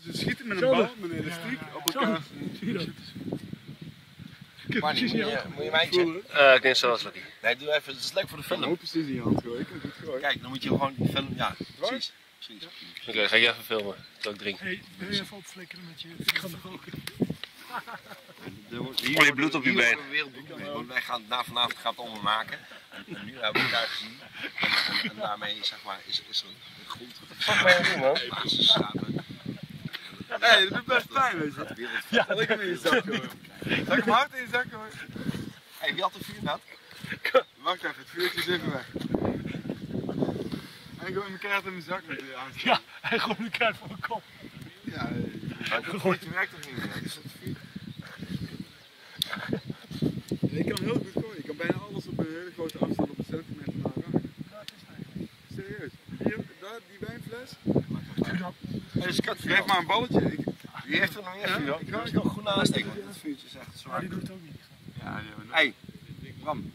Ze schieten met een bal, met een elastiek op elkaar. Manny, moet je mij checken? Ik denk zoals Lucky. Nee, doe even, het is leuk voor de film. Oh, precies die hand gooien. Ik heb het gegooid. Kijk, dan moet je gewoon die film, ja, precies. Oké, ga je even filmen, terwijl ik drink. Hey, wil je even opflikkeren met je... Ik ga nog ook. Oh, je bloed op je been. Want wij gaan vanavond gaat het allemaal maken. En nu hebben we elkaar gezien. En daarmee zeg maar, is er een grond. Wat ben je doen, man? Basis samen. Hé, dat is best fijn, weet je. Ja, dat ik hem in je zak hoor. Zal ik hem hard in je zak hoor? Hé, wie had er vuur net? Wacht even, het vuurtje is even weg. En ik gooi mijn kaart in mijn zak met je aan. Ja, hij gooit een kaart voor mijn kop. Ja, dat vuurtje werkt toch niet meer? Dus dat vuur... Ik kan heel goed gooien. Ik kan bijna alles op een hele grote afstand op een centimeter na raken. Serieus. Hier, daar, die wijnfles. Hey, skat, geef maar een balletje. Wie heeft er nog meer vuur? Ik ga goed aansteken, want het vuurtje is echt zwaar. Die doet het ook niet. Ja, Hey, Bram.